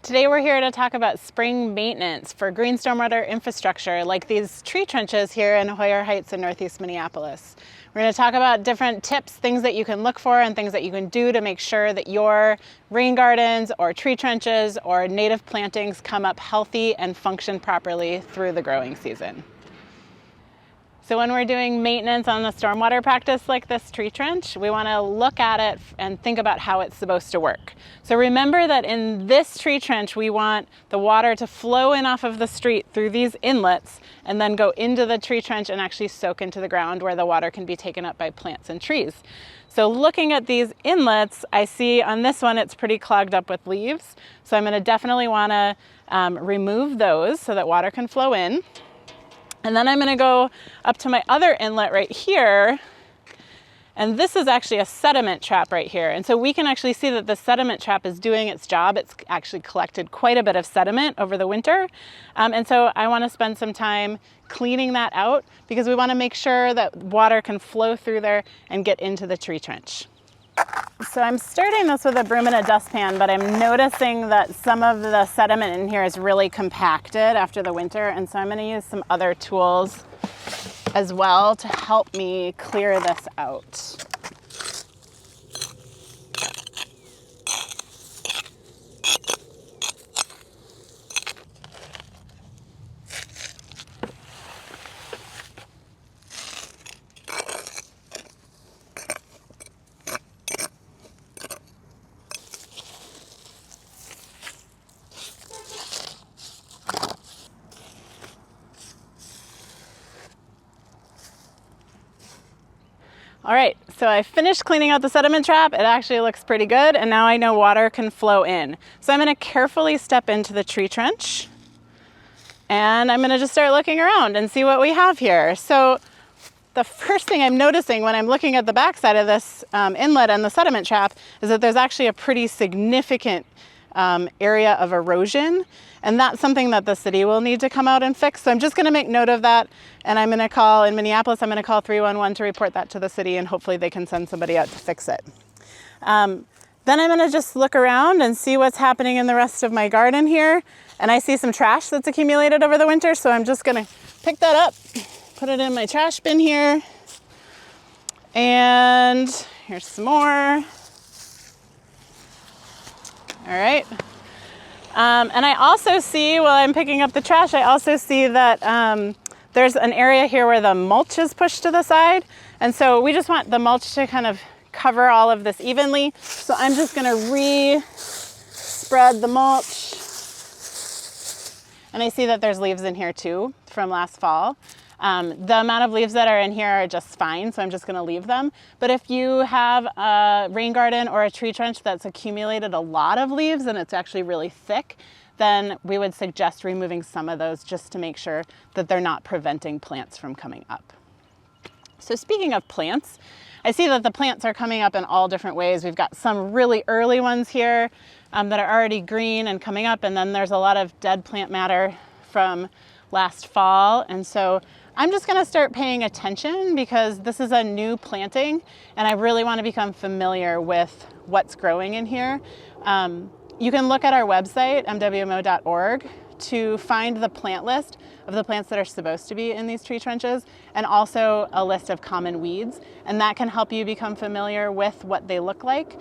Today we're here to talk about spring maintenance for green stormwater infrastructure like these tree trenches here in Hoyer Heights in Northeast Minneapolis. We're going to talk about different tips, things that you can look for and things that you can do to make sure that your rain gardens or tree trenches or native plantings come up healthy and function properly through the growing season. So when we're doing maintenance on a stormwater practice like this tree trench, we want to look at it and think about how it's supposed to work. So remember that in this tree trench, we want the water to flow in off of the street through these inlets and then go into the tree trench and actually soak into the ground where the water can be taken up by plants and trees. So looking at these inlets, I see on this one it's pretty clogged up with leaves. So I'm going to definitely want to remove those so that water can flow in. And then I'm going to go up to my other inlet right here, and this is actually a sediment trap right here. And so we can actually see that the sediment trap is doing its job. It's actually collected quite a bit of sediment over the winter. And so I want to spend some time cleaning that out because we want to make sure that water can flow through there and get into the tree trench. So I'm starting this with a broom and a dustpan, but I'm noticing that some of the sediment in here is really compacted after the winter, and so I'm going to use some other tools as well to help me clear this out. All right, so I finished cleaning out the sediment trap. It actually looks pretty good, and now I know water can flow in. So I'm gonna carefully step into the tree trench, and I'm gonna just start looking around and see what we have here. So the first thing I'm noticing when I'm looking at the backside of this inlet and the sediment trap is that there's actually a pretty significant area of erosion, and that's something that the city will need to come out and fix. So I'm just going to make note of that, and I'm going to call, in Minneapolis, I'm going to call 311 to report that to the city, and hopefully they can send somebody out to fix it. Then I'm going to just look around and see what's happening in the rest of my garden here, and I see some trash that's accumulated over the winter, so I'm just going to pick that up, put it in my trash bin here, and here's some more. All right. And I also see, while I'm picking up the trash, I also see that there's an area here where the mulch is pushed to the side. And so we just want the mulch to kind of cover all of this evenly. So I'm just going to re-spread the mulch. And I see that there's leaves in here too from last fall. The amount of leaves that are in here are just fine, so I'm just going to leave them. But if you have a rain garden or a tree trench that's accumulated a lot of leaves and it's actually really thick, then we would suggest removing some of those just to make sure that they're not preventing plants from coming up. So speaking of plants, I see that the plants are coming up in all different ways. We've got some really early ones here that are already green and coming up, and then there's a lot of dead plant matter from last fall. And so I'm just going to start paying attention because this is a new planting and I really want to become familiar with what's growing in here. You can look at our website, mwmo.org, to find the plant list of the plants that are supposed to be in these tree trenches and also a list of common weeds, and that can help you become familiar with what they look like.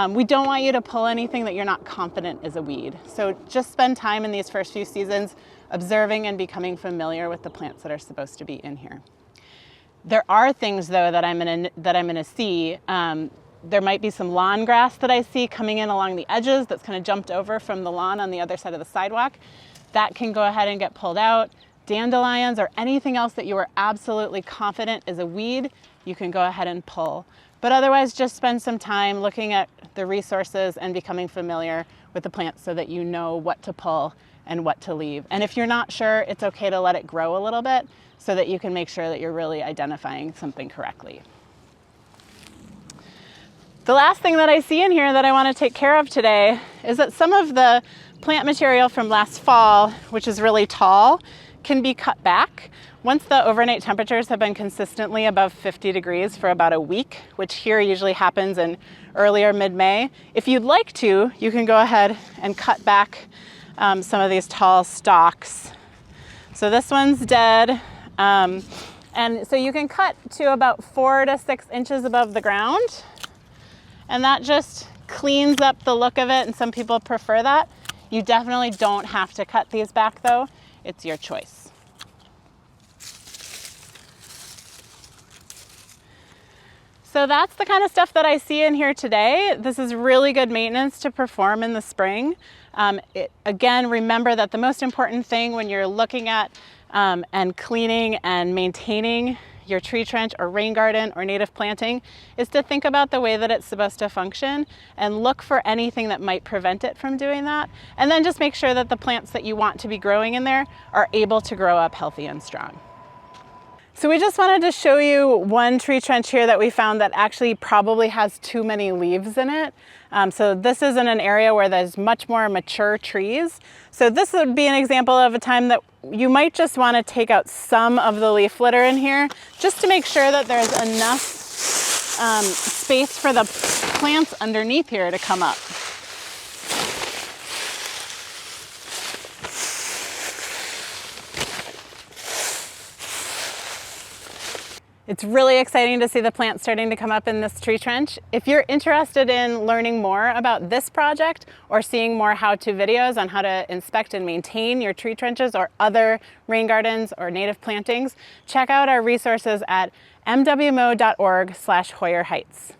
We don't want you to pull anything that you're not confident is a weed. So just spend time in these first few seasons observing and becoming familiar with the plants that are supposed to be in here. There are things though that I'm gonna see. There might be some lawn grass that I see coming in along the edges that's kind of jumped over from the lawn on the other side of the sidewalk. That can go ahead and get pulled out. Dandelions or anything else that you are absolutely confident is a weed, you can go ahead and pull. But otherwise, just spend some time looking at the resources and becoming familiar with the plants so that you know what to pull and what to leave. And if you're not sure, it's okay to let it grow a little bit so that you can make sure that you're really identifying something correctly. The last thing that I see in here that I want to take care of today is that some of the plant material from last fall, which is really tall, can be cut back once the overnight temperatures have been consistently above 50 degrees for about a week, which here usually happens in early or mid-May. If you'd like to, you can go ahead and cut back some of these tall stalks. So this one's dead. And so you can cut to about 4 to 6 inches above the ground. And that just cleans up the look of it, and some people prefer that. You definitely don't have to cut these back though. It's your choice. So that's the kind of stuff that I see in here today. This is really good maintenance to perform in the spring. Again, remember that the most important thing when you're looking at and cleaning and maintaining your tree trench or rain garden or native planting is to think about the way that it's supposed to function and look for anything that might prevent it from doing that. And then just make sure that the plants that you want to be growing in there are able to grow up healthy and strong. So we just wanted to show you one tree trench here that we found that actually probably has too many leaves in it. So this is in an area where there's much more mature trees. So this would be an example of a time that you might just want to take out some of the leaf litter in here just to make sure that there's enough space for the plants underneath here to come up. It's really exciting to see the plants starting to come up in this tree trench. If you're interested in learning more about this project or seeing more how-to videos on how to inspect and maintain your tree trenches or other rain gardens or native plantings, check out our resources at mwmo.org/Hoyer Heights.